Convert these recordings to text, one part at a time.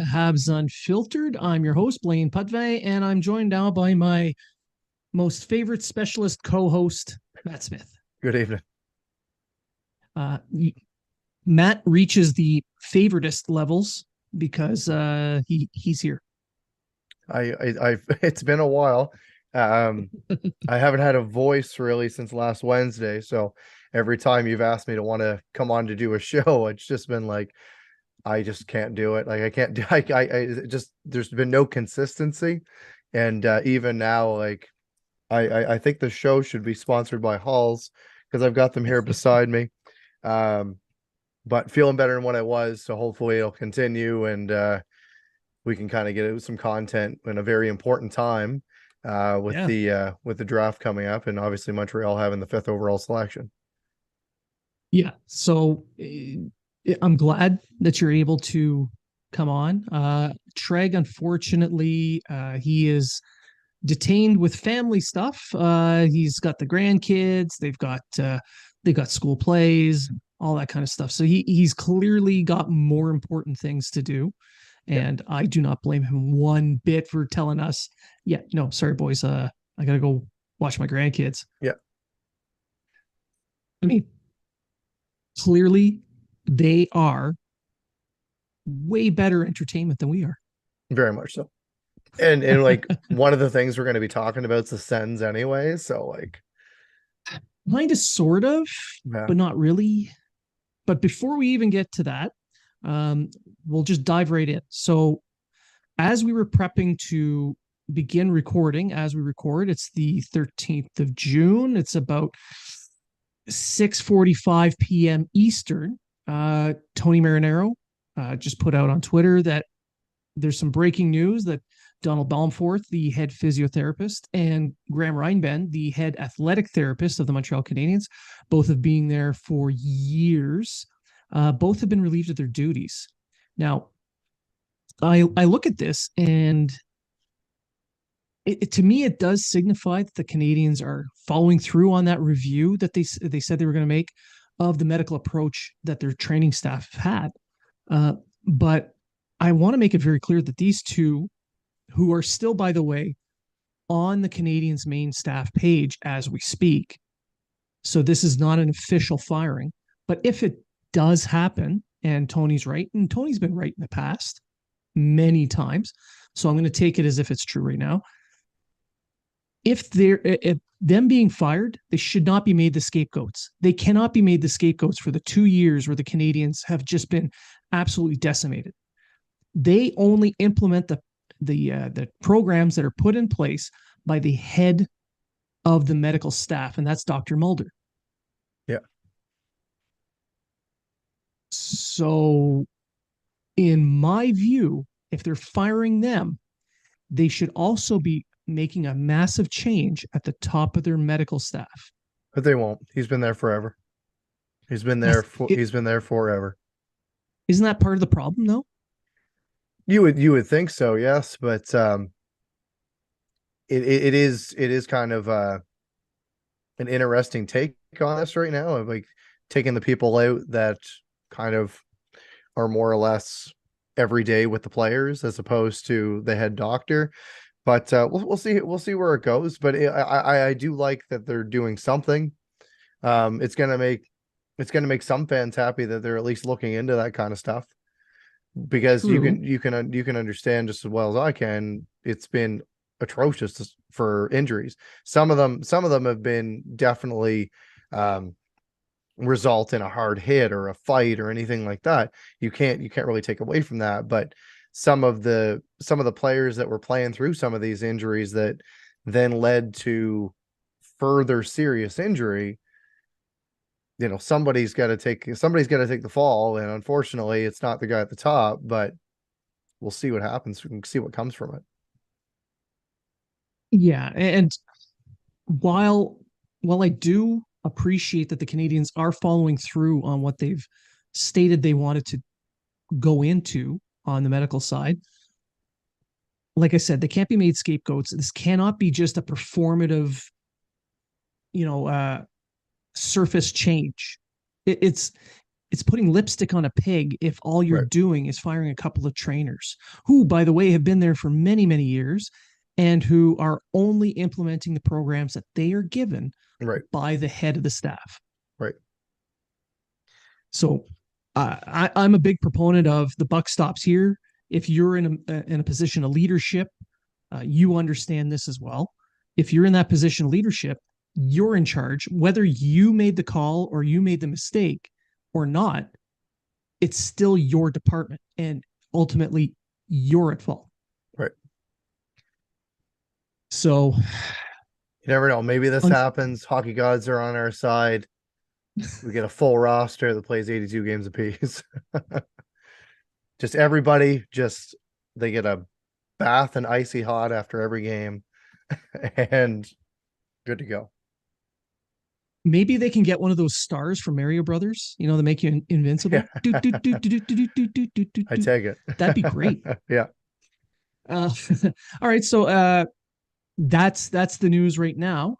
Habs Unfiltered. I'm your host, Blain Putvey, and I'm joined now by my most favorite specialist co-host, Matt Smith. Good evening. Uh, Matt reaches the favoritist levels because he's here. I've it's been a while. Um, I haven't had a voice really since last Wednesday, so every time you've asked me to want to come on to do a show, it's just been like I just can't do it. Like I can't do. I just there's been no consistency, and even now, like I think the show should be sponsored by Halls because I've got them here beside me. Um, but feeling better than what I was, so hopefully it'll continue and we can kind of get some content in a very important time Yeah, with the draft coming up, and obviously Montreal having the fifth overall selection. yeah. So I'm glad that you're able to come on. Treg, unfortunately, he is detained with family stuff. He's got the grandkids. They've got school plays, all that kind of stuff. So he's clearly got more important things to do. Yeah, And I do not blame him one bit for telling us, yeah, no, sorry, boys. I gotta go watch my grandkids. yeah, I mean, clearly they are way better entertainment than we are. very much so. And like one of the things we're going to be talking about is the Sens anyway. So like, Kind of, sort of, yeah, but not really. But before we even get to that, um, we'll just dive right in. So, as we were prepping to begin recording, as we record, it's the 13th of June. It's about 6:45 p.m. Eastern. Tony Marinaro just put out on Twitter that there's some breaking news that Donald Balmforth, the head physiotherapist, and Graham Reinben, the head athletic therapist of the Montreal Canadiens, both of being there for years, both have been relieved of their duties. Now, I look at this and to me, it does signify that the Canadians are following through on that review that they said they were going to make of the medical approach that their training staff had. But I want to make it very clear that these two, who are still, by the way, on the Canadians' main staff page as we speak, so this is not an official firing. But if it does happen, and Tony's right, and Tony's been right in the past many times, so I'm going to take it as if it's true right now. If them being fired, they should not be made the scapegoats. They cannot be made the scapegoats for the 2 years where the Canadians have just been absolutely decimated. They only implement the programs that are put in place by the head of the medical staff, and that's Dr. Mulder. yeah. So, in my view, if they're firing them, they should also be making a massive change at the top of their medical staff. But they won't. He's been there forever. He's been there That's for. it. He's been there forever. Isn't that part of the problem, though? You would think so, yes, but it is kind of an interesting take on this right now of like taking the people out that kind of are more or less every day with the players as opposed to the head doctor. But we'll see where it goes. But I do like that they're doing something. It's gonna make some fans happy that they're at least looking into that kind of stuff because you True. can you can understand just as well as I can. It's been atrocious for injuries. Some of them have been definitely um result in a hard hit or a fight or anything like that. You can't really take away from that. But some of the players that were playing through some of these injuries that then led to further serious injury, somebody's got to take the fall, and unfortunately it's not the guy at the top, but we'll see what happens. We can see what comes from it. Yeah, and while while I do appreciate that the Canadians are following through on what they've stated they wanted to go into on the medical side, like I said, they can't be made scapegoats. This cannot be just a performative, you know, surface change. It's it's putting lipstick on a pig if all you're Right. doing is firing a couple of trainers who, by the way, have been there for many, many years and who are only implementing the programs that they are given Right. by the head of the staff. Right. So I'm a big proponent of the buck stops here. If you're in a position of leadership, you understand this as well. If you're in that position of leadership, you're in charge. Whether you made the call or you made the mistake or not, it's still your department, and ultimately you're at fault. Right. So You never know. Maybe this happens. Hockey gods are on our side. We get a full roster that plays 82 games apiece. Just everybody, just they get a bath and icy hot after every game and good to go. maybe they can get one of those stars from Mario Brothers, you know, that make you invincible. Yeah. I take it. That'd be great. Yeah. All right, so that's the news right now.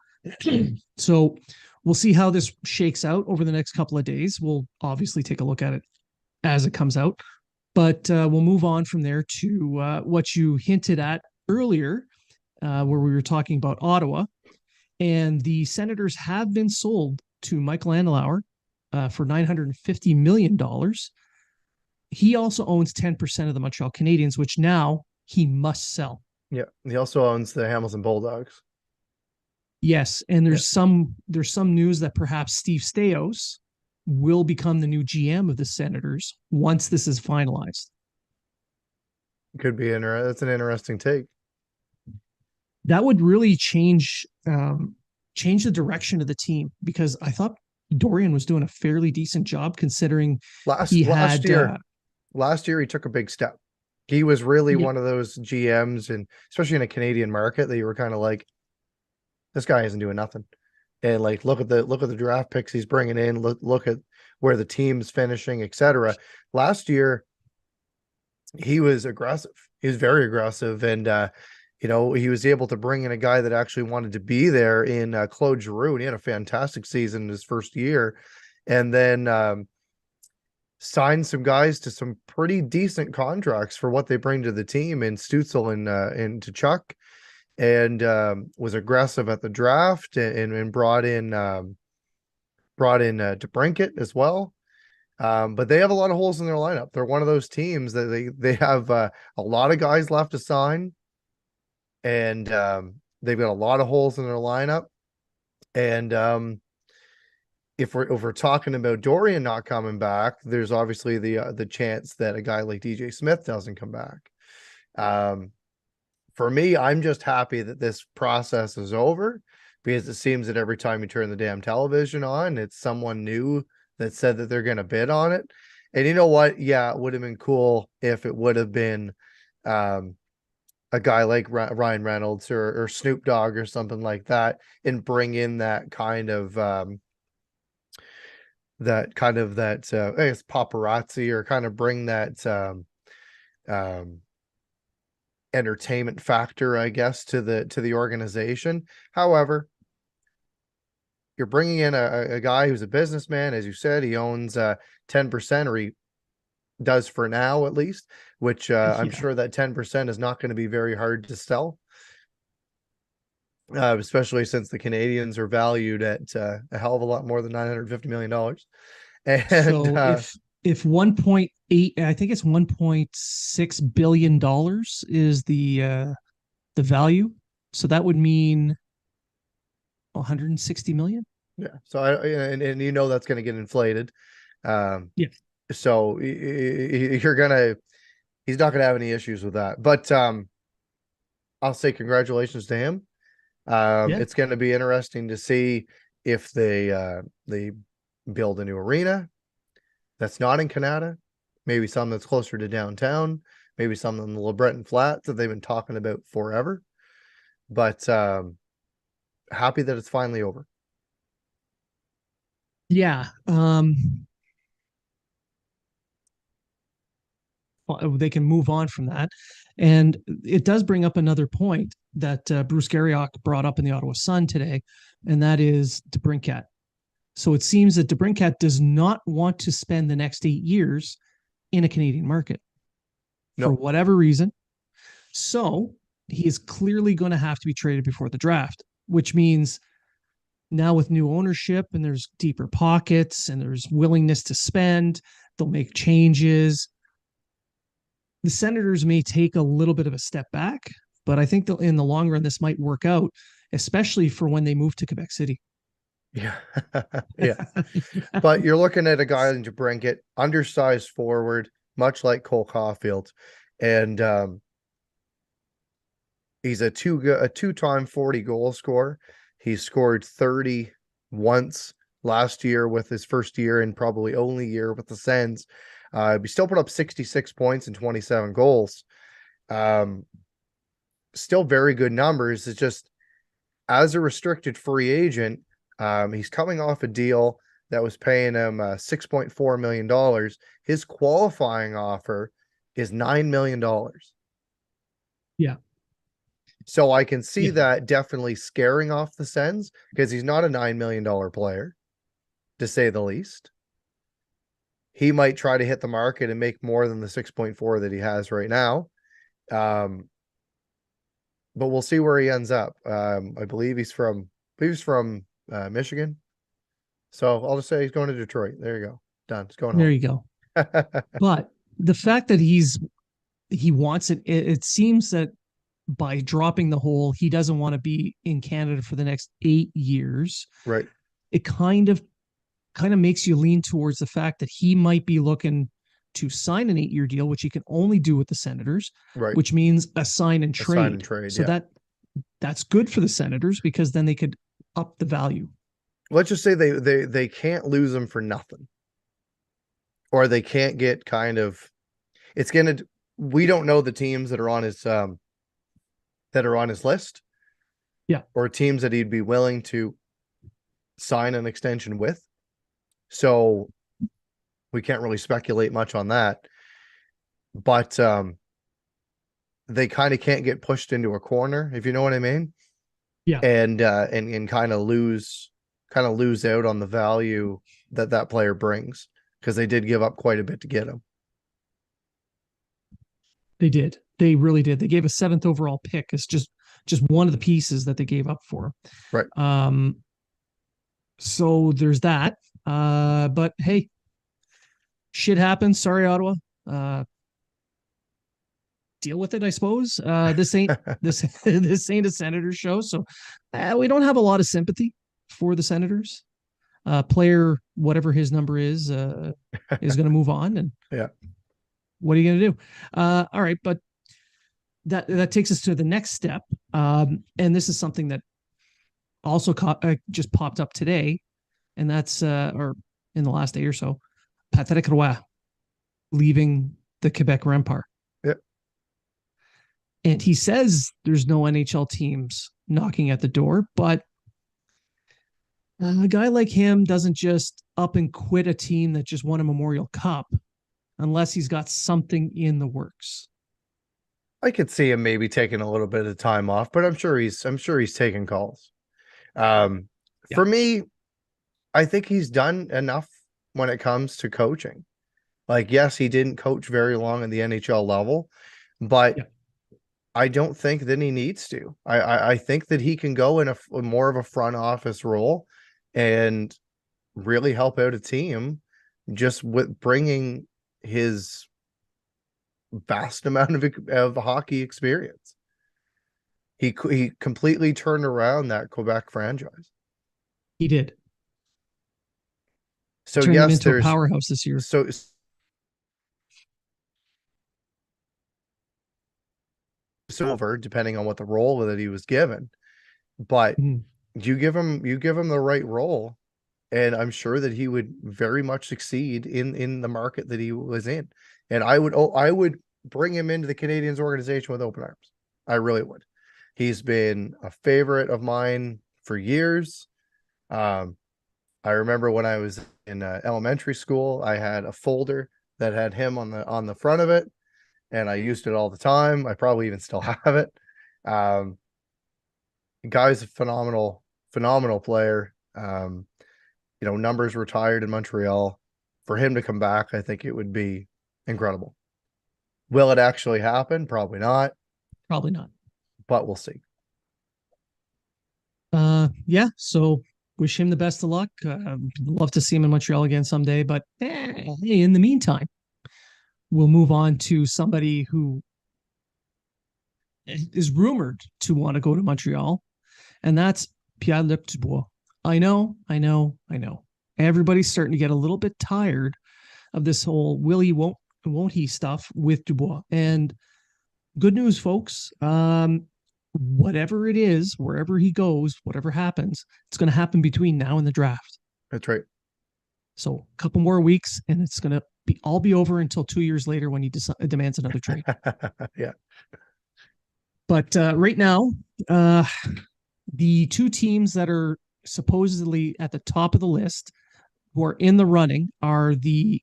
So we'll see how this shakes out over the next couple of days. We'll obviously take a look at it as it comes out, but we'll move on from there to what you hinted at earlier, where we were talking about Ottawa, and the Senators have been sold to Michael Andlauer for $950 million. He also owns 10% of the Montreal Canadiens, which now he must sell. Yeah. He also owns the Hamilton Bulldogs. Yes, and there's some news that perhaps Steve Staios will become the new GM of the Senators once this is finalized. Could be that's an interesting take. That would really change the direction of the team, because I thought Dorian was doing a fairly decent job considering last year he took a big step. He was really one of those GMs, and especially in a Canadian market, that you were kind of like, this guy isn't doing nothing. And like, look at the draft picks he's bringing in. Look at where the team's finishing, etc. Last year, he was aggressive. He was very aggressive, and he was able to bring in a guy that actually wanted to be there in Claude Giroux, and he had a fantastic season in his first year, and then signed some guys to some pretty decent contracts for what they bring to the team in Stützle and Tkachuk, and was aggressive at the draft and brought in DeBrincat as well. But they have a lot of holes in their lineup. They're one of those teams that they have a lot of guys left to sign, and they've got a lot of holes in their lineup. And if we're talking about Dorian not coming back, there's obviously the chance that a guy like DJ Smith doesn't come back. For me, I'm just happy that this process is over, because it seems that every time you turn the damn television on, it's someone new that said that they're going to bid on it. And you know what? Yeah, it would have been cool if it would have been a guy like Ryan Reynolds or Snoop Dogg or something like that, and bring in that kind of I guess paparazzi, or kind of bring that entertainment factor, I guess, to the organization. However, you're bringing in a guy who's a businessman, as you said. He owns 10%, or he does for now, at least, which I'm sure that 10% is not going to be very hard to sell, especially since the Canadians are valued at a hell of a lot more than $950 million. And so if 1.8, I think it's $1.6 billion is the value, so that would mean 160 million. Yeah. So and you know that's going to get inflated. Yeah. So he's not going to have any issues with that. But I'll say congratulations to him. It's going to be interesting to see if they build a new arena that's not in Canada, maybe some that's closer to downtown, maybe some in the LeBreton Flats that they've been talking about forever. But happy that it's finally over. Yeah. They can move on from that. And it does bring up another point that Bruce Garriock brought up in the Ottawa Sun today, and that is DeBrincat. So it seems that DeBrincat does not want to spend the next 8 years in a Canadian market for No. whatever reason. So he is clearly going to have to be traded before the draft, which means now with new ownership and there's deeper pockets and there's willingness to spend, they'll make changes. The Senators may take a little bit of a step back, but I think in the long run, this might work out, especially for when they move to Quebec City. Yeah. Yeah. But you're looking at a guy in DeBrincat, undersized forward, much like Cole Caulfield. And he's a two-time 40 goal scorer. He scored 30 once last year with his first year and probably only year with the Sens. He still put up 66 points and 27 goals. Still very good numbers. It's just as a restricted free agent, he's coming off a deal that was paying him $6.4 million. His qualifying offer is $9 million. Yeah. So I can see Yeah. that definitely scaring off the Sens because he's not a $9 million player, to say the least. He might try to hit the market and make more than the 6.4 that he has right now. But we'll see where he ends up. I believe he's from Michigan. So I'll just say he's going to Detroit. There you go. Done. It's going There home. you go. But the fact that he wants it, it seems that by dropping the hole, he doesn't want to be in Canada for the next 8 years. Right. It kind of makes you lean towards the fact that he might be looking to sign an 8-year deal, which he can only do with the Senators, Right. which means a sign and A sign trade. and trade, So yeah. that's good for the Senators because then they could up the value. Let's just say they can't lose him for nothing. Or they can't get kind of we don't know the teams that are on his list. Yeah. Or teams that he'd be willing to sign an extension with. So we can't really speculate much on that. But they kind of can't get pushed into a corner, if you know what I mean. Yeah. And kind of lose out on the value that player brings because they did give up quite a bit to get him. They did. They really did. They gave a 7th overall pick. It's just one of the pieces that they gave up for. Right. So there's that. But hey, shit happens. Sorry, Ottawa. Deal with it, I suppose. This ain't this ain't a Senators show, so we don't have a lot of sympathy for the Senators. Player, whatever his number is going to move on, and yeah, what are you going to do? All right, but that takes us to the next step, and this is something that also just popped up today, and that's or in the last day or so, Patrick Roy leaving the Quebec Rempart. Yep. And he says there's no NHL teams knocking at the door, but a guy like him doesn't just up and quit a team that just won a Memorial Cup unless he's got something in the works. I could see him maybe taking a little bit of time off, but I'm sure he's taking calls. For me, I think he's done enough when it comes to coaching. Like, yes, he didn't coach very long in the NHL level, but I don't think that he needs to. I think that he can go in a more of a front office role and really help out a team just with bringing his vast amount of hockey experience. He completely turned around that Quebec franchise. He did. So turned them yes, into a there's powerhouse this year. So over, depending on what the role that he was given, but you give him the right role, and I'm sure that he would very much succeed in the market that he was in. And I would bring him into the Canadiens organization with open arms. I really would. He's been a favorite of mine for years. I remember when I was in elementary school, I had a folder that had him on the front of it, and I used it all the time. I probably even still have it. The guy's a phenomenal player. numbers retired in Montreal. For him to come back, I think it would be incredible. Will it actually happen? Probably not, Probably not. but we'll see. Yeah. So wish him the best of luck. Love to see him in Montreal again someday. But in the meantime, we'll move on to somebody who is rumored to want to go to Montreal, and that's Pierre-Luc Dubois. I know. Everybody's starting to get a little bit tired of this whole will he, won't he stuff with Dubois. And good news, folks. Whatever it is, wherever he goes, whatever happens, it's going to happen between now and the draft. That's right. So a couple more weeks, and it's going to be over until 2 years later when he demands another trade. Yeah. But right now, the two teams that are supposedly at the top of the list who are in the running are the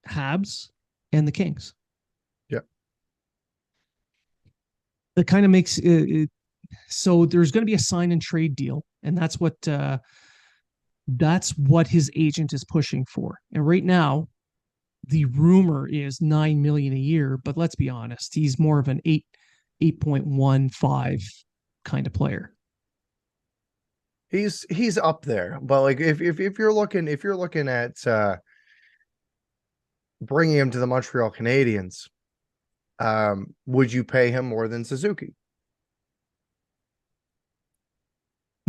Habs and the Kings. Yeah. That kind of makes it so there's going to be a sign and trade deal, and that's what his agent is pushing for. And right now, the rumor is 9 million a year, but let's be honest, he's more of an 8.15 kind of player. He's up there, but like if you're looking at bringing him to the Montreal Canadiens, would you pay him more than Suzuki?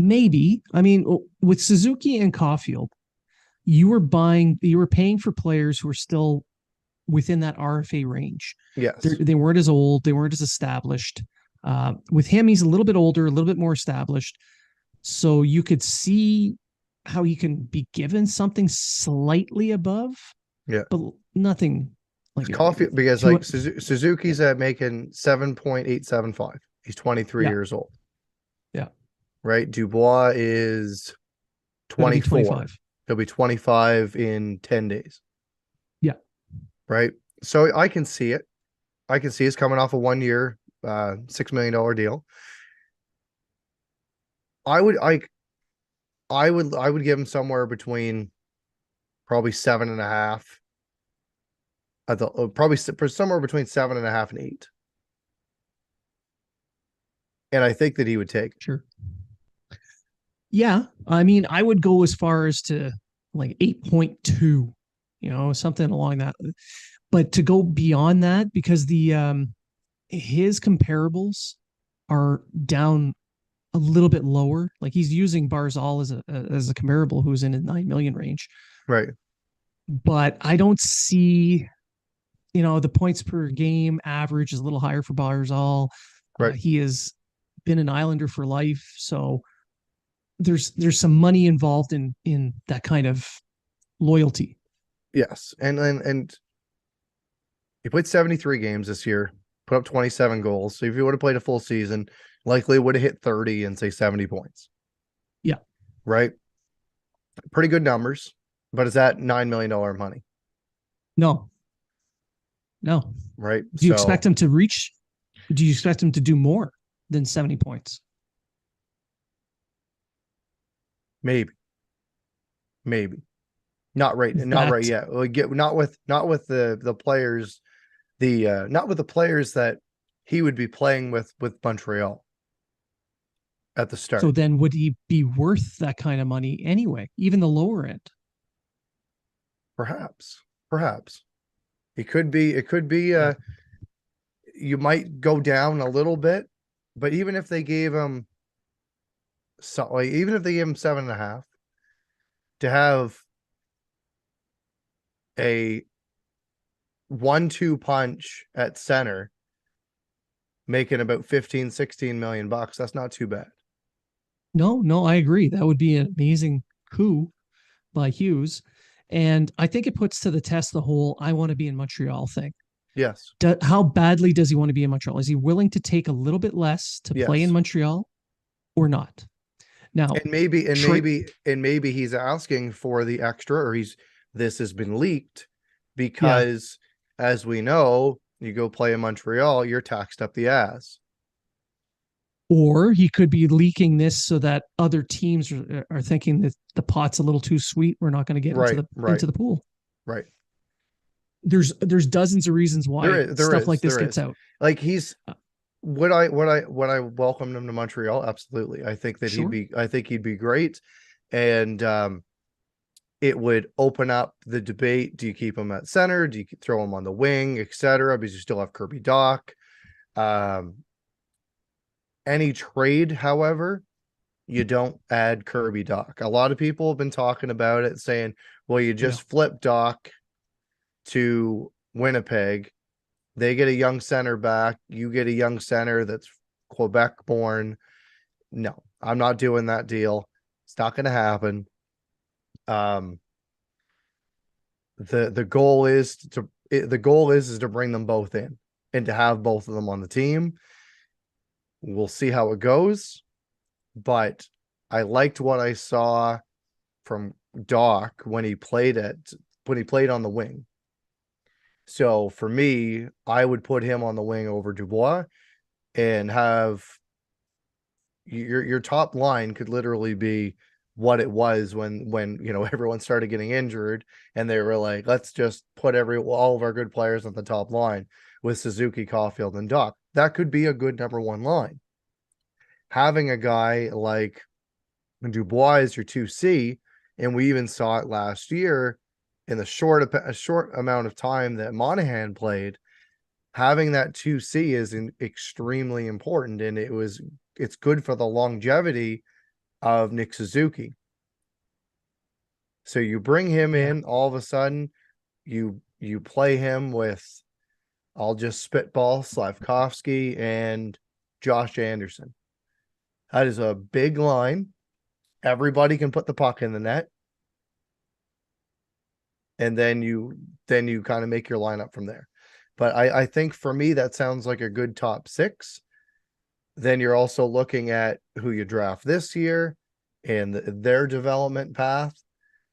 Maybe. I mean, with Suzuki and Caulfield, you were paying for players who are still within that RFA range. Yes. They weren't as old, they weren't as established. With him, he's a little bit older, a little bit more established. So you could see how he can be given something slightly above. Yeah. But nothing like Caulfield, because like Suzuki's at making 7.875. He's 23 years old. Yeah. Right. Dubois is 24. He'll be 25 in 10 days. Yeah. Right. So I can see it. I can see it's coming off a 1 year, $6 million deal. I would give him somewhere between probably 7.5. Probably somewhere between 7.5 and 8. And I think that he would take. Sure. Yeah. I mean, I would go as far as to like 8.2, something along that. But to go beyond that, because his comparables are down a little bit lower. Like he's using Barzal as a comparable who's in the 9 million range. Right. But I don't see, the points per game average is a little higher for Barzal. Right. He has been an Islander for life. So there's some money involved in that kind of loyalty. Yes. And he played 73 games this year, put up 27 goals. So if he would have played a full season, likely would have hit 30 and say 70 points. Yeah. Right. Pretty good numbers, but is that $9 million money? No. Right. Do you expect him to do more than 70 points? Maybe. Not right yet. Not with the players, not with the players that he would be playing with Montreal at the start. So then would he be worth that kind of money anyway, even the lower end? Perhaps. It could be you might go down a little bit, but even if they gave him 7.5 to have a 1-2 punch at center making about 15-16 million bucks, that's not too bad. No, I agree. That would be an amazing coup by Hughes. And I think it puts to the test the whole I want to be in Montreal thing. Yes. How badly does he want to be in Montreal? Is he willing to take a little bit less to play in Montreal or not? Now, and maybe he's asking for the extra, or this has been leaked because as we know, you go play in Montreal, you're taxed up the ass. Or he could be leaking this so that other teams are thinking that the pot's a little too sweet. We're not going to get Right, right, into the pool. right. There's dozens of reasons why stuff like this There gets is. out. Like he's Uh, would I welcome him to Montreal? Absolutely. sure. I think he'd be great. And it would open up the debate. Do you keep him at center? Do you throw him on the wing, etc.? Because you still have Kirby Doc. Um, any trade, however, you don't add Kirby Doc. A lot of people have been talking about it, saying, well, you Yeah. just flip Doc to Winnipeg. They get a young center back. You get a young center that's Quebec born. No, I'm not doing that deal. It's not going to happen. Um, the goal is to bring them both in and to have both of them on the team. We'll see how it goes, but I liked what I saw from Doc when he played on the wing. So for me, I would put him on the wing over Dubois and have your top line could literally be what it was when everyone started getting injured and they were like, let's just put all of our good players on the top line with Suzuki, Caulfield, and Doc. That could be a good number one line. Having a guy like Dubois as your 2C, and we even saw it last year in the a short amount of time that Monahan played, having that 2C is extremely important, and it's good for the longevity of Nick Suzuki. So you bring him Yeah. in, all of a sudden, you play him with, I'll just spitball, Slavkovsky and Josh Anderson. That is a big line. Everybody can put the puck in the net. And then you kind of make your lineup from there. But I think for me, that sounds like a good top six. Then you're also looking at who you draft this year and their development path,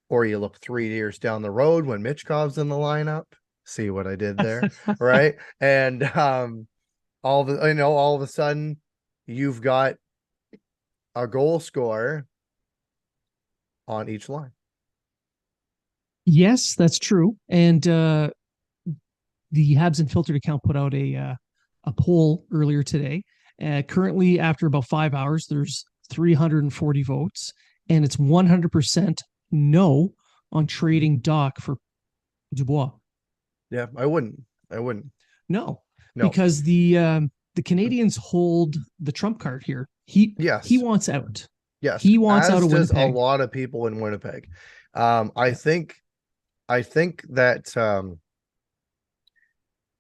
or you look 3 years down the road when Michkov's in the lineup. See what I did there, right? And all of a sudden you've got a goal scorer on each line. Yes, that's true. And the Habs Unfiltered account put out a poll earlier today. Currently, after about 5 hours, there's 340 votes, and it's 100% no on trading Doc for Dubois. Yeah, I wouldn't. No, No. because the Canadians hold the trump card here. He Yes. wants out. Yes. He wants out As of does a Winnipeg. lot of people in Winnipeg. I Yeah. think that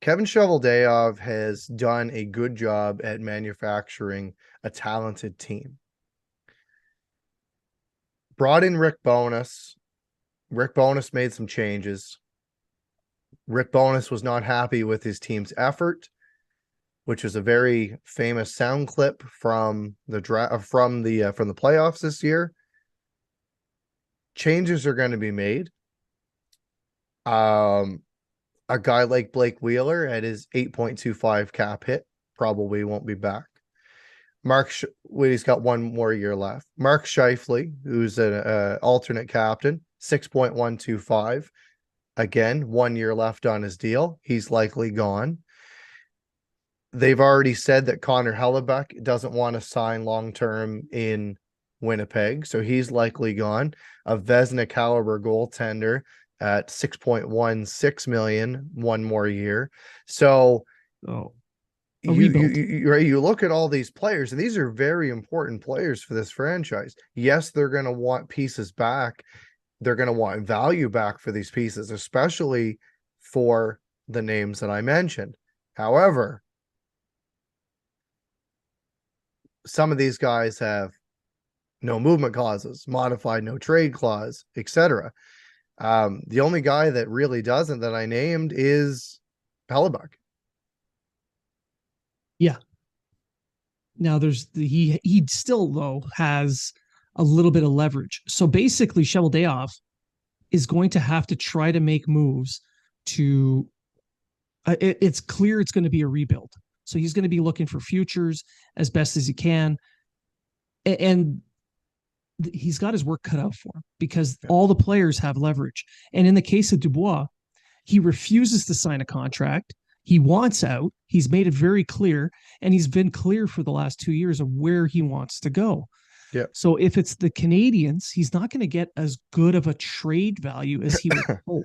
Kevin Shoveldayoff has done a good job at manufacturing a talented team. Brought in Rick Bowness. Rick Bowness made some changes. Rick Bowness was not happy with his team's effort, which was a very famous sound clip from the playoffs this year. Changes are going to be made. A guy like Blake Wheeler at his 8.25 cap hit probably won't be back. He's got one more year left. Mark Scheifele, who's an alternate captain, 6.125. Again, 1 year left on his deal. He's likely gone. They've already said that Connor Hellebuck doesn't want to sign long-term in Winnipeg, so he's likely gone. A Vezina caliber goaltender at 6.16 million, one more year. So Oh, you look at all these players, and these are very important players for this franchise. Yes, they're going to want pieces back. They're going to want value back for these pieces, especially for the names that I mentioned. However, some of these guys have no movement clauses, modified no trade clause, etc. The only guy that really doesn't that I named is Hellebuck. yeah. Now he still though has a little bit of leverage. So basically, Shoveldayoff is going to have to try to make moves to. It's clear it's going to be a rebuild. So he's going to be looking for futures as best as he can. And he's got his work cut out for him because all the players have leverage. And in the case of Dubois, he refuses to sign a contract. He wants out. He's made it very clear, and he's been clear for the last 2 years of where he wants to go. Yeah. So if it's the Canadians, he's not going to get as good of a trade value as he would hope.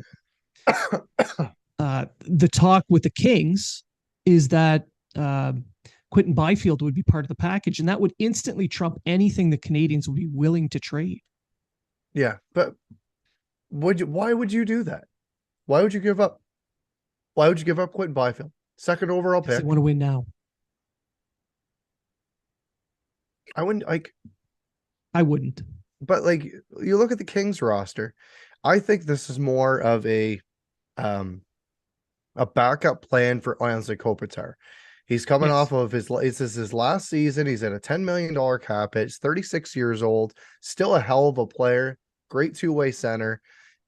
The talk with the Kings is that Quentin Byfield would be part of the package, and that would instantly trump anything the Canadians would be willing to trade. Yeah, but why would you do that? Why would you give up? Why would you give up Quentin Byfield? Second overall pick. They want to win now. I wouldn't I wouldn't. But like, you look at the Kings roster, I think this is more of a backup plan for Anze Kopitar. He's coming off of this is his last season. He's at a $10 million cap hit. He's 36 years old, still a hell of a player, great two-way center,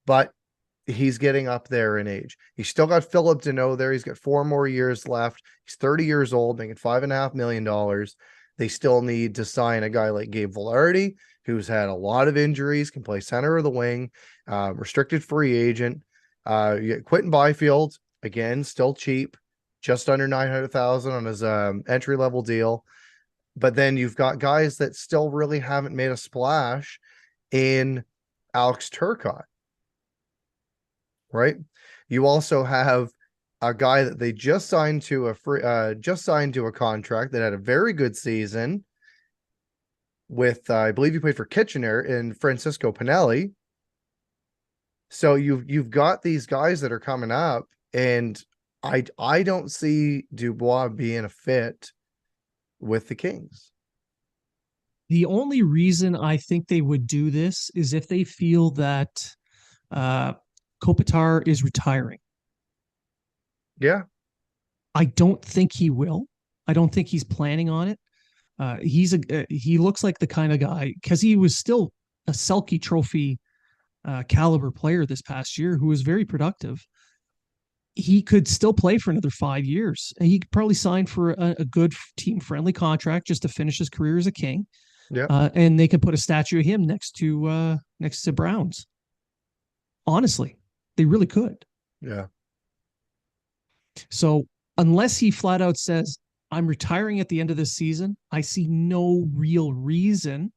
but he's getting up there in age. He's still got Philip Deneau there. He's got 4 more years left. He's 30 years old, making $5.5 million. They still need to sign a guy like Gabe Vilardi, who's had a lot of injuries, can play center of the wing, restricted free agent. You get Quentin Byfield, again, still cheap, just under $900,000 on his entry-level deal. But then you've got guys that still really haven't made a splash in Alex Turcotte, right? You also have a guy that they just signed to a contract that had a very good season with, I believe he played for Kitchener, in Francisco Pinelli. So you've got these guys that are coming up, and I don't see Dubois being a fit with the Kings. The only reason I think they would do this is if they feel that Kopitar is retiring. Yeah. I don't think he will. I don't think he's planning on it. He looks like the kind of guy, because he was still a Selke Trophy caliber player this past year who was very productive. He could still play for another 5 years, and he could probably sign for a good team-friendly contract just to finish his career as a King. Yeah. And they could put a statue of him next to Browns. Honestly, they really could. Yeah. So unless he flat out says, I'm retiring at the end of this season, I see no real reason,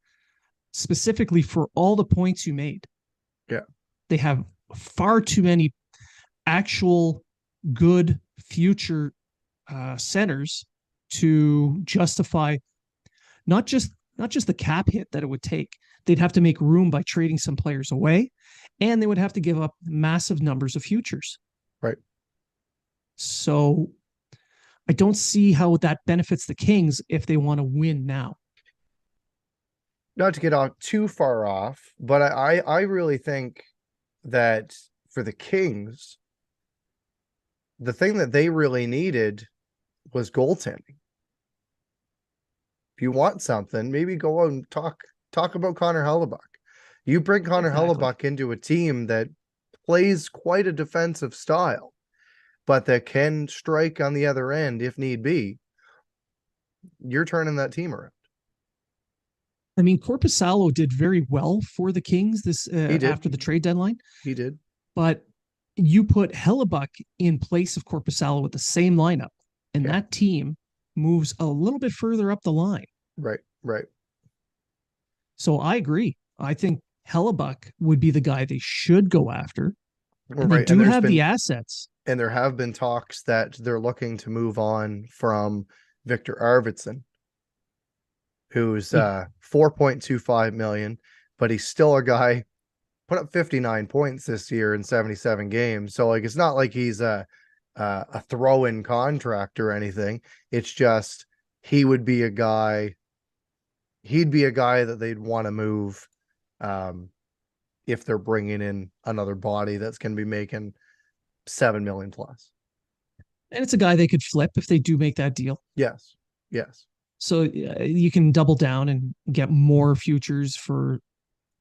specifically for all the points you made. Yeah. They have far too many actual good future centers to justify not just the cap hit that it would take. They'd have to make room by trading some players away, and they would have to give up massive numbers of futures. Right. So I don't see how that benefits the Kings if they want to win now. Not to get off too far off, but I really think that for the Kings, the thing that they really needed was goaltending. If you want something, maybe go out and talk about Connor Hellebuyck. You bring Connor Hellebuyck into a team that plays quite a defensive style, but that can strike on the other end if need be. You're turning that team around. I mean, Korpisalo did very well for the Kings after the trade deadline. He did. But you put Hellebuyck in place of Korpisalo with the same lineup, and that team moves a little bit further up the line. Right. So I agree. I think Hellebuyck would be the guy they should go after. And right. they do have the assets. And there have been talks that they're looking to move on from Victor Arvidsson, who's $4.25 million, but he's still a guy put up 59 points this year in 77 games. So like, it's not like he's a throw-in contract or anything. It's just he'd be a guy that they'd want to move if they're bringing in another body that's going to be making $7 million plus. And it's a guy they could flip if they do make that deal. Yes. So you can double down and get more futures for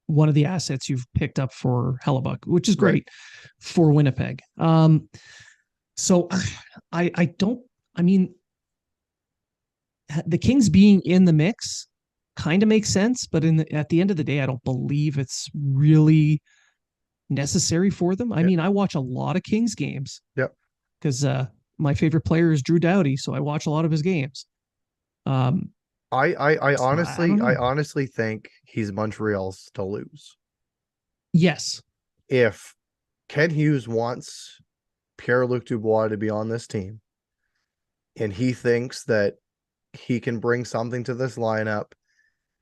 one of the assets you've picked up for Hellebuyck, which is great for Winnipeg. So I mean, the Kings being in the mix kind of makes sense, but at the end of the day, I don't believe it's really necessary for them. I Yeah. mean, I watch a lot of Kings games Yep. because my favorite player is Drew Doughty, so I watch a lot of his games. Um, so I don't I know. honestly think he's Montreal's to lose. Yes. If Ken Hughes wants Pierre-Luc Dubois to be on this team, and he thinks that he can bring something to this lineup,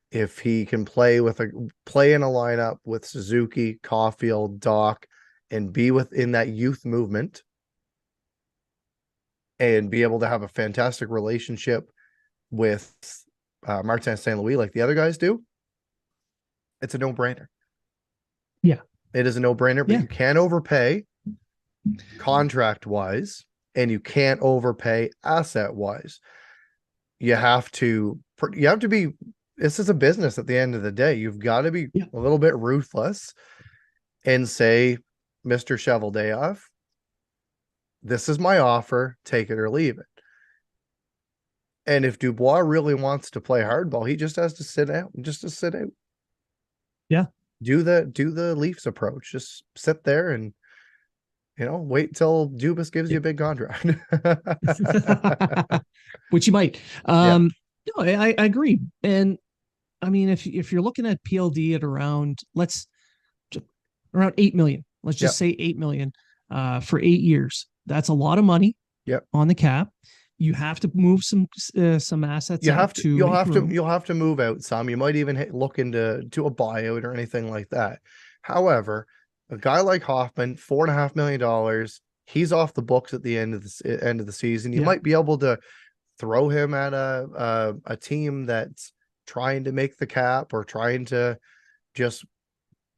if he can play in a lineup with Suzuki, Caulfield, Doc, and be within that youth movement and be able to have a fantastic relationship with Martin St. Louis like the other guys do, it's a no-brainer. Yeah. It is a no-brainer, but Yeah. you can't overpay contract-wise, and you can't overpay asset-wise. You have to be, this is a business at the end of the day. You've got to be Yeah. a little bit ruthless and say, Mr. Cheveldayoff, this is my offer, take it or leave it. And if Dubois really wants to play hardball, he just has to sit out, Yeah. Do the Leafs approach. Just sit there and wait till Dubas gives you a big contract. Which you might. Yeah. No, I agree. And I mean, if you're looking at PLD at around around 8 million, let's Yep. just say 8 million for 8 years. That's a lot of money Yep. on the cap. You have to move some assets You'll room. have to move out some. You might even look into a buyout or anything like that. However, a guy like Hoffman, $4.5 million, he's off the books at the end of the season. You Yeah. might be able to throw him at a team that's trying to make the cap or trying to just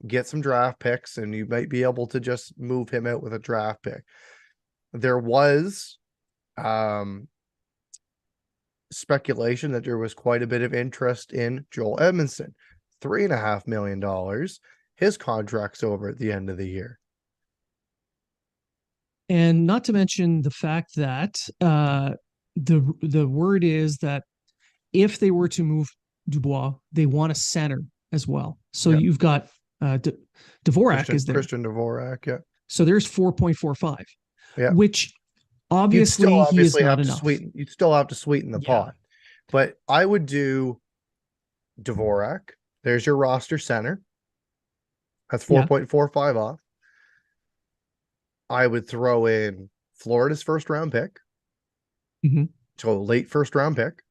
get some draft picks, and you might be able to just move him out with a draft pick. There was speculation that there was quite a bit of interest in Joel Edmondson. $3.5 million. His contract's over at the end of the year. And not to mention the fact that the word is that if they were to move Dubois, they want a center as well. So Yep. you've got Dvorak is there. Christian Dvorak, yeah. So there's 4.45, Yeah. which obviously he is not enough. You'd still have to sweeten the pot. But I would do Dvorak. There's your roster center. That's 4.45 off. I would throw in Florida's first round pick. Mm-hmm. So late first round pick.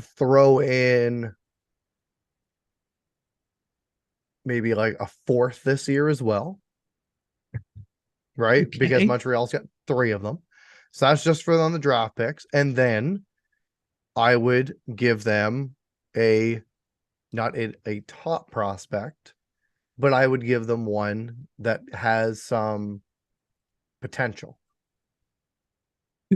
Throw in maybe like a fourth this year as well. Right? Okay. Because Montreal's got 3 of them. So that's just for on the draft picks. And then I would give them not a top prospect, but I would give them one that has some potential.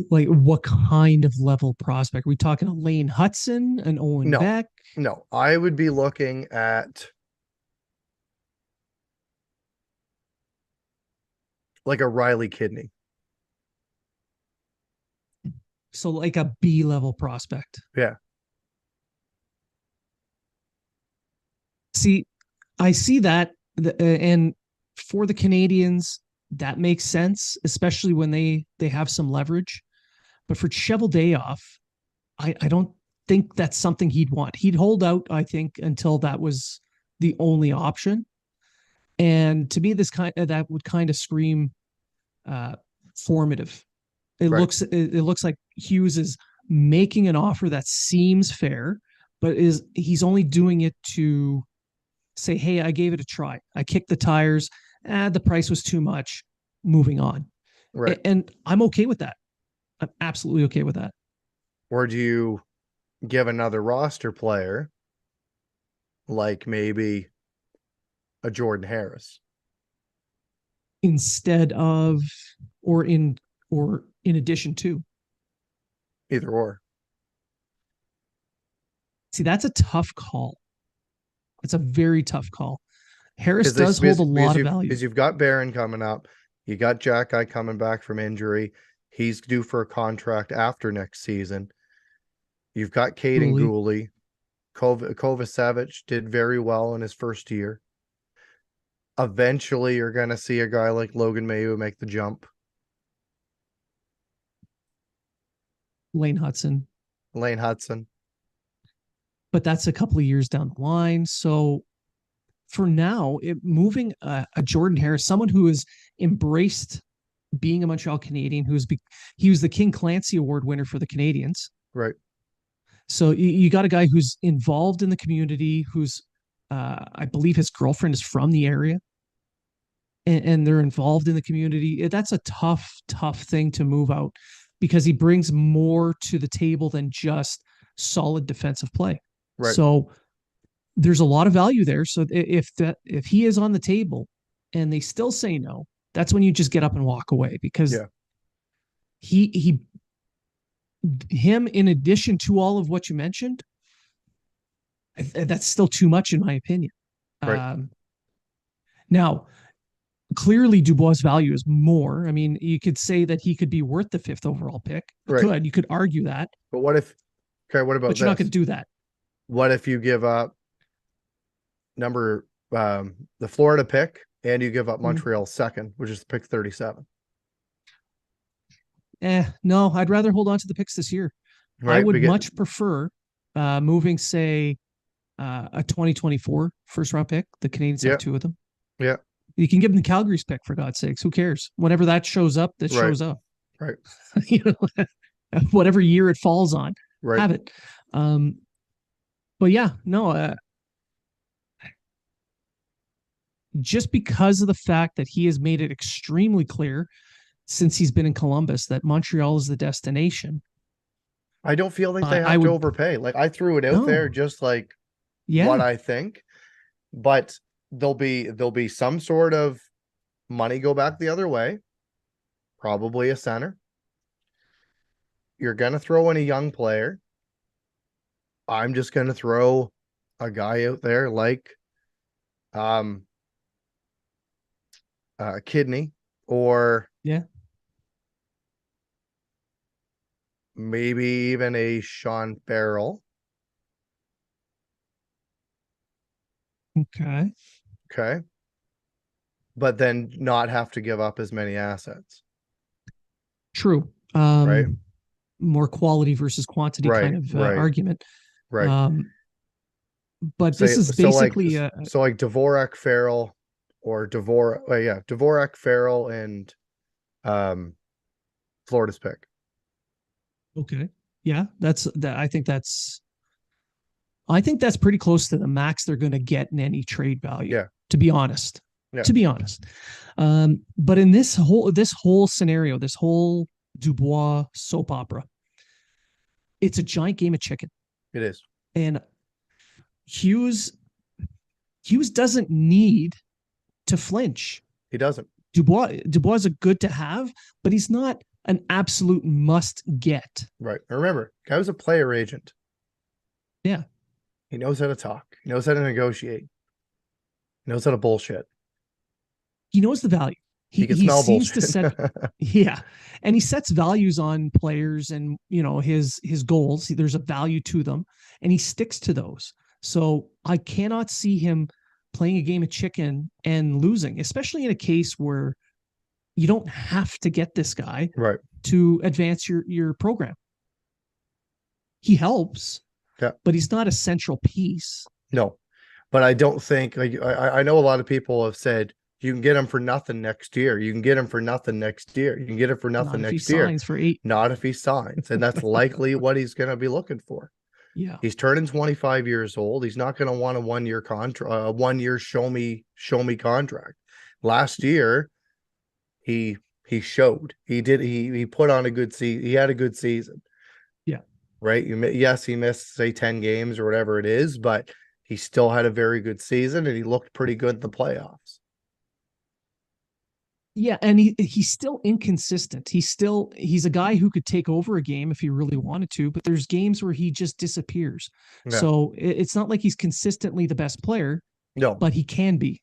Like what kind of level prospect? Are we talking a Lane Hudson, an Owen Beck? No, I would be looking at like a Riley Kidney. So like a B level prospect. Yeah. See, I see that, and for the Canadians, that makes sense, especially when they have some leverage. But for Cheveldayoff, I don't think that's something he'd want. He'd hold out, I think, until that was the only option. And to me, that would kind of scream formative. It looks like Hughes is making an offer that seems fair, but he's only doing it to say, hey, I gave it a try. I kicked the tires. The price was too much. Moving on. Right. And I'm okay with that. I'm absolutely okay with that. Or do you give another roster player like maybe a Jordan Harris instead of, or in addition to? Either or. See, that's a tough call. It's a very tough call. Harris does hold a lot of value. Because you've got Barron coming up. You got Jack Eye coming back from injury. He's due for a contract after next season. You've got Caden Gooley. Gooley. Kovacevic did very well in his first year. Eventually, you're going to see a guy like Logan Mailloux make the jump. Lane Hudson. Lane Hudson. But that's a couple of years down the line. So for now, moving a Jordan Harris, someone who has embraced being a Montreal Canadian, he was the King Clancy Award winner for the Canadians. Right. So you got a guy who's involved in the community, who's I believe his girlfriend is from the area, and they're involved in the community. That's a tough thing to move out, because he brings more to the table than just solid defensive play. Right. So there's a lot of value there. So if he is on the table and they still say no, that's when you just get up and walk away, because him, in addition to all of what you mentioned, that's still too much in my opinion. Right. Now, clearly Dubois' value is more. I mean, you could say that he could be worth the 5th overall pick. You could argue that. But what about but you're this? Not going to do that. What if you give up the Florida pick and you give up Montreal's second, which is pick 37? No, I'd rather hold on to the picks this year. Right? I would much prefer moving, say, a 2024 first round pick. The Canadians have 2 of them. Yeah. You can give them the Calgary's pick, for God's sakes. Who cares? Whenever that shows up, shows up. Right. Whatever year it falls on, have it. But yeah, no. Just because of the fact that he has made it extremely clear since he's been in Columbus that Montreal is the destination, I don't feel like they have to overpay. Like, I threw it out there just like what I think, but there'll be some sort of money go back the other way, probably a center. You're going to throw in a young player. I'm just going to throw a guy out there like Kidney, or maybe even a Sean Farrell. Okay. But then not have to give up as many assets. True. Right. More quality versus quantity kind of argument. Right. But this is basically so like Dvorak, Farrell, or Dvorak, Farrell, and Florida's pick. Okay. Yeah, I think that's pretty close to the max they're going to get in any trade value. Yeah. To be honest. But in this whole scenario, this whole Dubois soap opera, it's a giant game of chicken. It is. And Hughes doesn't need to flinch. He doesn't. Dubois is a good to have, but he's not an absolute must get. Right. Remember, guy was a player agent. Yeah. He knows how to talk. He knows how to negotiate. He knows how to bullshit. He knows the value. He can smell seems bullshit. To set, and he sets values on players, and his goals. There's a value to them, and he sticks to those. So I cannot see him playing a game of chicken and losing, especially in a case where you don't have to get this guy to advance your program. He helps, but he's not a central piece. No, but I don't think, like, I know a lot of people have said you can get him for nothing next year. You can get him for nothing next year. You can get him for nothing next year. Signs for 8. Not if he signs, and that's likely what he's going to be looking for. Yeah, he's turning 25 years old. He's not going to want a 1-year contract, 1 year show me contract. Last year, he showed he put on a good season. He had a good season. Yeah, right. Yes, he missed, say, 10 games or whatever it is, but he still had a very good season, and he looked pretty good in the playoffs. Yeah, and he's still inconsistent. He's a guy who could take over a game if he really wanted to, but there's games where he just disappears. Yeah. So it's not like he's consistently the best player. No, but he can be.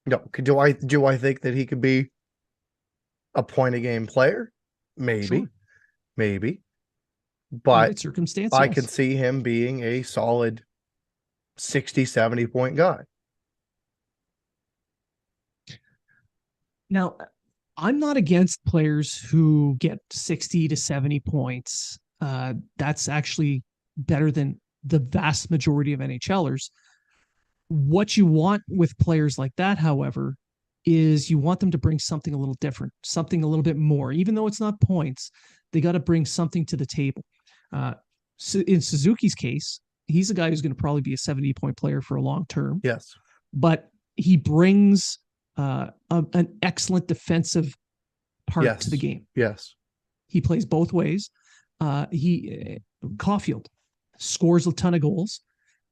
No, do I think that he could be a point a game player? maybe, Sure. maybe, but Right circumstance, I can yes. see him being a solid 60, 70 point guy. Now, I'm not against players who get 60 to 70 points. That's actually better than the vast majority of NHLers. What you want with players like that, however, is you want them to bring something a little different, something a little bit more. Even though it's not points, they got to bring something to the table. Uh, so in Suzuki's case, he's a guy who's going to probably be a 70-point player for a long term, Yes. but he brings an excellent defensive part to the Yes. game. Yes. He plays both ways. He Caulfield scores a ton of goals,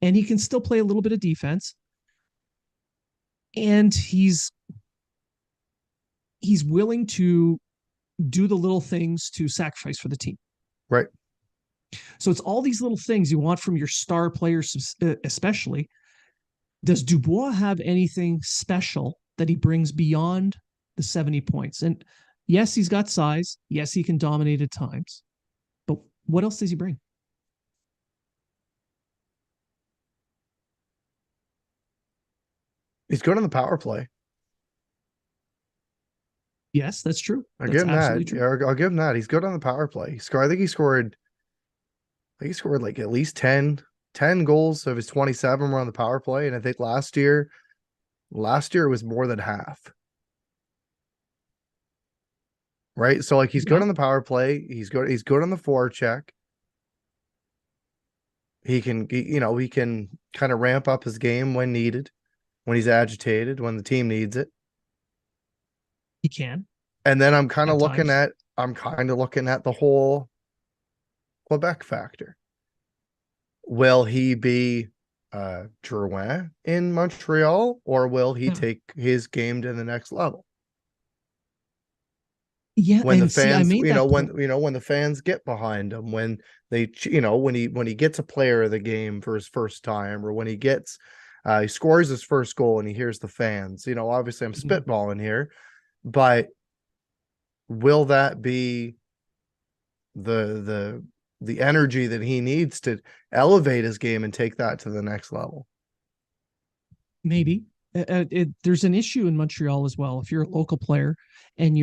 and he can still play a little bit of defense. And he's willing to do the little things to sacrifice for the team. Right. So it's all these little things you want from your star players, especially. Does Dubois have anything special that he brings beyond the 70 points? And yes, he's got size. Yes, he can dominate at times. But what else does he bring? He's good on the power play. Yes, that's true. I'll That's give him absolutely that. true. Yeah, I'll give him that. He's good on the power play. I think he scored. He scored like at least 10 goals of his 27 were on the power play, and I think last year it was more than half. Right, so like he's good Yeah, on the power play. He's good on the forecheck. He can kind of ramp up his game when needed, when he's agitated, when the team needs it. he can And then I'm kind of at looking times. at the whole Quebec factor. Will he be Drouin in Montreal, or will he Yeah. take his game to the next level? Yeah, When the and see, I fans, made that point. when the fans get behind him, when they, when he gets a player of the game for his first time, or when he scores his first goal and he hears the fans. Obviously I'm Mhm. spitballing here, but will that be the the energy that he needs to elevate his game and take that to the next level? Maybe there's an issue in Montreal as well. If you're a local player and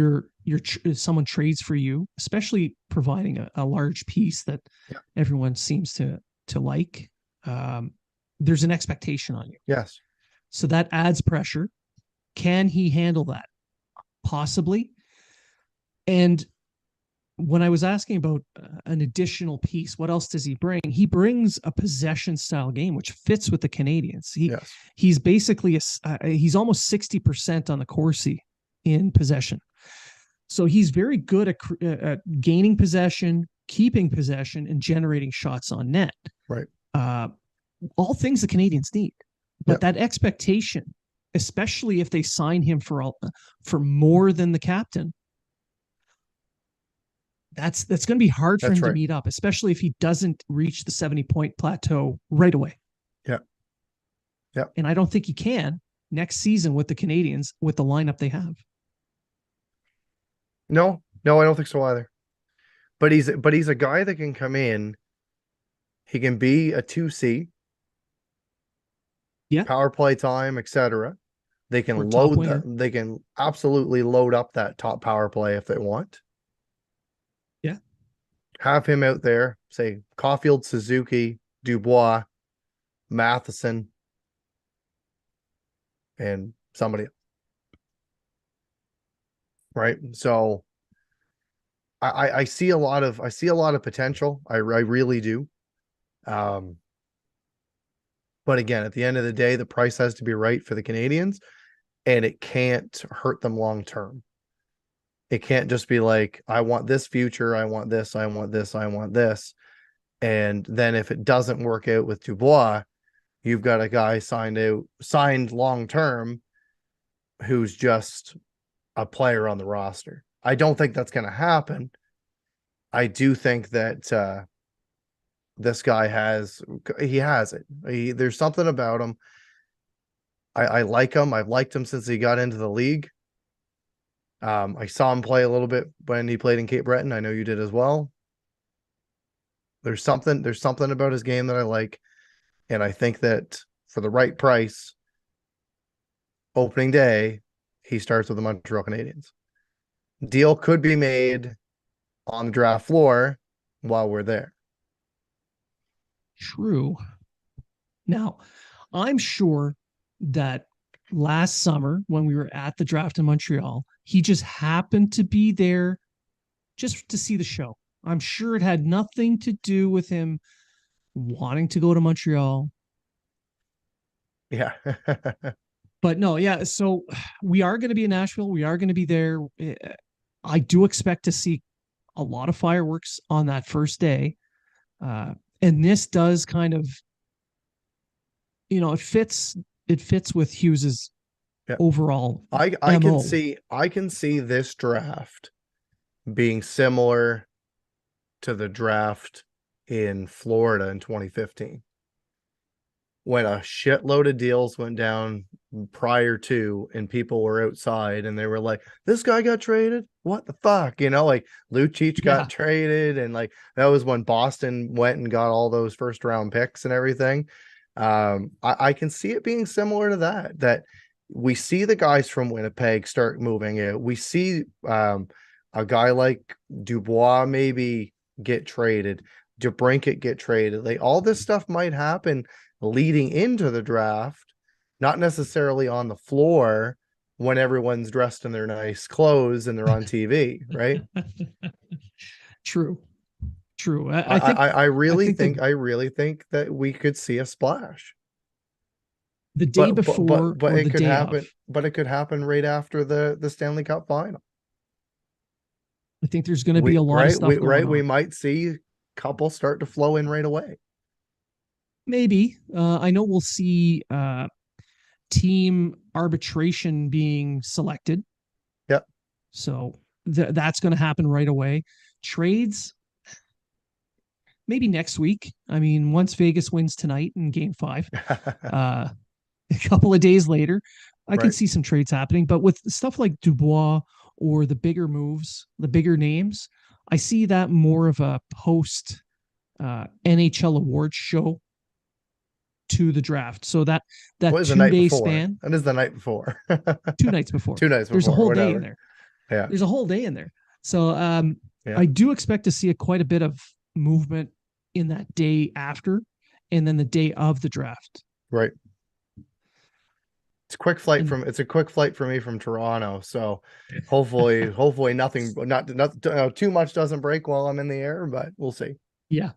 someone trades for you, especially providing a large piece that Yeah. everyone seems to like, um, there's an expectation on you. Yes. So that adds pressure. Can he handle that? Possibly. And when I was asking about an additional piece, what else does he bring? He brings a possession style game, which fits with the Canadians. Yes. He's basically he's almost 60% on the Corsi in possession. So he's very good at gaining possession, keeping possession, and generating shots on net. Right. All things the Canadians need. But Yep. that expectation, especially if they sign him for more than the captain, that's going to be hard for That's him to right. meet up, especially if he doesn't reach the 70-point plateau right away. Yeah. Yeah. And I don't think he can next season with the Canadians with the lineup they have. No, I don't think so either. But he's a guy that can come in. He can be a 2C, Yeah. power play time, etc. They Or can top load that. winger. They can absolutely load up that top power play if they want. Yeah. Have him out there, say Caulfield, Suzuki, Dubois, Matheson, and somebody. Right. So I see a lot of potential. I really do. But again, at the end of the day, the price has to be right for the Canadians, and it can't hurt them long term. It can't just be like, I want this future, I want this, I want this, I want this. And then if it doesn't work out with Dubois, you've got a guy signed long term who's just a player on the roster. I don't think that's going to happen. I do think that this guy has it. There's something about him. I like him. I've liked him since he got into the league. I saw him play a little bit when he played in Cape Breton. I know you did as well. There's something about his game that I like. And I think that for the right price, opening day, he starts with the Montreal Canadiens. Deal could be made on the draft floor while we're there. True. Now, I'm sure that last summer when we were at the draft in Montreal, he just happened to be there just to see the show. I'm sure it had nothing to do with him wanting to go to Montreal. Yeah. But no, yeah. So we are going to be in Nashville. We are going to be there. I do expect to see a lot of fireworks on that first day. Uh, and this does kind of, it fits with Hughes's Yeah. overall I can MO. see this draft being similar to the draft in Florida in 2015, when a shitload of deals went down prior to, and people were outside and they were like, this guy got traded, what the fuck, like Lucic got Yeah. traded, and like that was when Boston went and got all those first round picks and everything. I can see it being similar to that we see the guys from Winnipeg start moving it. We see a guy like Dubois maybe get traded, DeBrincat get traded. Like all this stuff might happen leading into the draft, not necessarily on the floor when everyone's dressed in their nice clothes and they're on TV, right? True. True. I think I I really think think I really think that we could see a splash. the day But before or it the could day of, happen, but it could happen right after the Stanley Cup final. I think there's going to be a lot of stuff going We on. might see couples start to flow in right away. Maybe. I know we'll see team arbitration being selected. Yep. So that's going to happen right away. Trades, maybe next week. I mean, once Vegas wins tonight in game 5, a couple of days later, I can Right. see some trades happening. But with stuff like Dubois or the bigger moves, the bigger names, I see that more of a post NHL awards show to the draft. So that What is the night 2 day before? span, That is the night before. 2 nights before, 2 nights there's a before, whole day in whatever. there. Yeah. There's a whole day in there. So Yeah. I do expect to see quite a bit of movement in that day after, and then the day of the draft. Right. And It's a quick flight for me from Toronto. So hopefully nothing, not too much doesn't break while I'm in the air, but we'll see. yeah,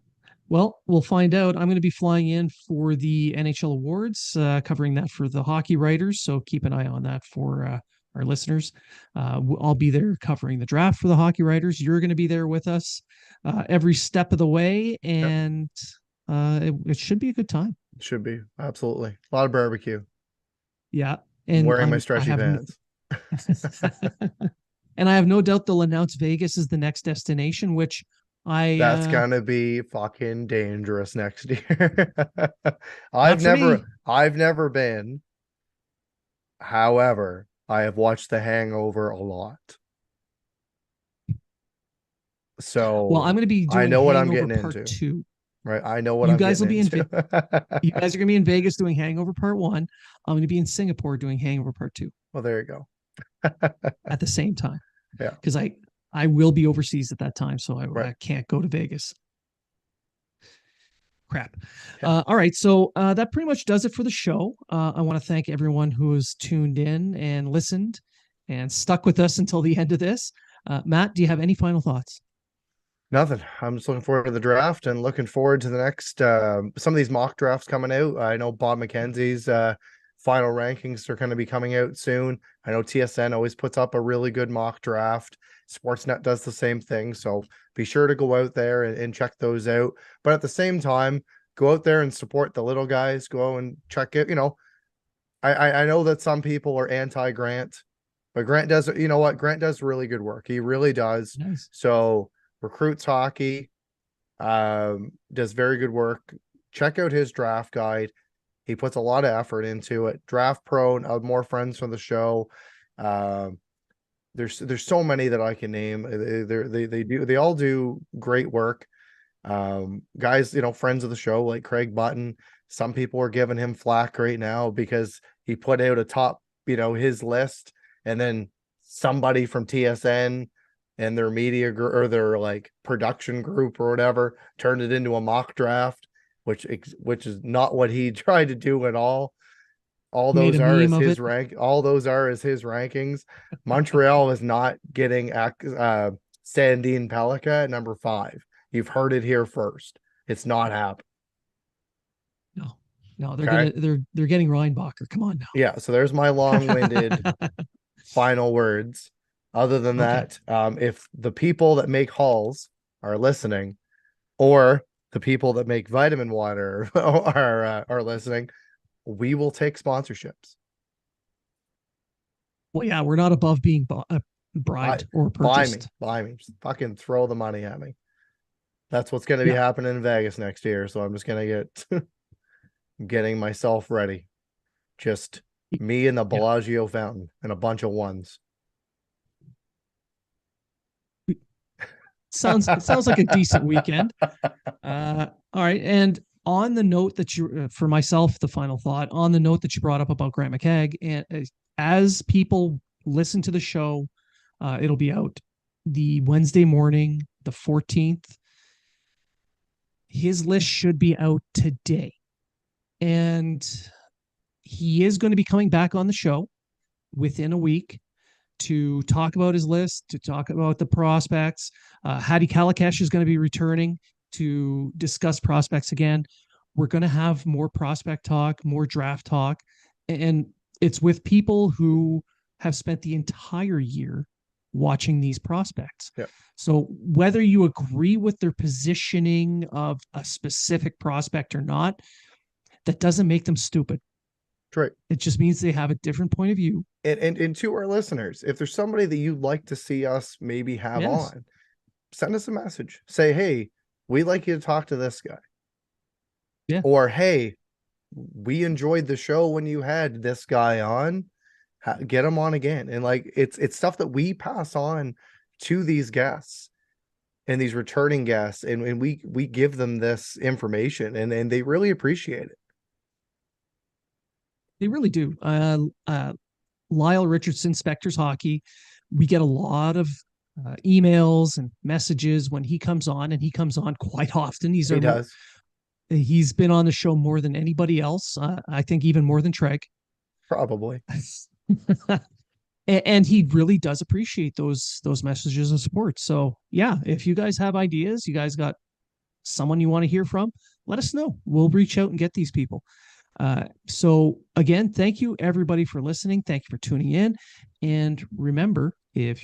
well, we'll find out. I'm going to be flying in for the NHL awards, covering that for the hockey writers. So keep an eye on that for our listeners. I'll be there covering the draft for the hockey writers. You're going to be there with us every step of the way, Yep. and it should be a good time. Should be. Absolutely. A lot of barbecue. Yeah, I'm and wearing my I stretchy have pants. and I have no doubt they'll announce Vegas as the next destination, which That's I gonna be fucking dangerous next year. I've not for never me. I've never been. However, I have watched The Hangover a lot. Well, I'm So going to be I doing know what I'm Hangover getting Part into. 2. Right. I know what You I'm guys will getting be in into. you guys are going to be in Vegas doing Hangover Part 1. I'm going to be in Singapore doing Hangover Part 2 Well, there you go. at the same time, Yeah. because I will be overseas at that time, so Right. I can't go to Vegas. Crap. Yeah. All right, so that pretty much does it for the show. I want to thank everyone who has tuned in and listened and stuck with us until the end of this. Matt, do you have any final thoughts? Nothing. I'm just looking forward to the draft and looking forward to the next some of these mock drafts coming out. I know Bob McKenzie's final rankings are going to be coming out soon. I know TSN always puts up a really good mock draft. Sportsnet does the same thing. So be sure to go out there and check those out. But at the same time, go out there and support the little guys. Go and check it. I know that some people are anti Grant, but Grant does, you know what? Grant does really good work. He really does. Nice. So recruits hockey, does very good work. Check out his draft guide. He puts a lot of effort into it. Draft Pro, more friends from the show. there's so many that I can name. They all do great work. Guys, friends of the show like Craig Button. Some people are giving him flack right now because he put out a top, his list, and then somebody from TSN and their media or their like production group or whatever turned it into a mock draft, which is not what he tried to do at all. All Made those a are meme as of his it. rank. All those are as his rankings. Montreal is not getting Sandine Pellikka at number 5. You've heard it here first. It's not happening. No, no, Okay. they're getting Reinbacher. Come on Yeah. So there's my long-winded now. final words. Other than Okay. that, if the people that make halls are listening, or the people that make vitamin water are listening, we will take sponsorships. Well, yeah, we're not above being bribed or Buy me, purchased. just fucking throw the money at me. That's what's going to be Yeah. happening in Vegas next year. So I'm just going to getting myself ready. Just me and the Yeah. Bellagio fountain and a bunch of ones. Sounds like a decent weekend. All right. And on the note that for myself, the final thought on the note that you brought up about Grant McKegg, and as people listen to the show, it'll be out the Wednesday morning, the 14th. His list should be out today. And he is going to be coming back on the show within a week to talk about his list, to talk about the prospects. Hadi Kalakash is going to be returning to discuss prospects again. We're going to have more prospect talk, more draft talk, and it's with people who have spent the entire year watching these prospects. Yeah. So whether you agree with their positioning of a specific prospect or not, that doesn't make them stupid. Right. It just means they have a different point of view. And to our listeners, if there's somebody that you'd like to see us maybe have Yes. on, send us a message. Say, hey, we'd like you to talk to this guy. Yeah. Or, hey, we enjoyed the show when you had this guy on. Get him on again. And like it's stuff that we pass on to these guests and these returning guests, and we give them this information, and they really appreciate it. They really do. Lyle Richardson, Specters Hockey, we get a lot of emails and messages when he comes on, and he comes on quite often. He does. He's been on the show more than anybody else. I think even more than Treg. Probably. And he really does appreciate those messages of support. So yeah, if you guys have ideas, you guys got someone you want to hear from, let us know. We'll reach out and get these people. So again, thank you everybody for listening. Thank you for tuning in. And remember, if you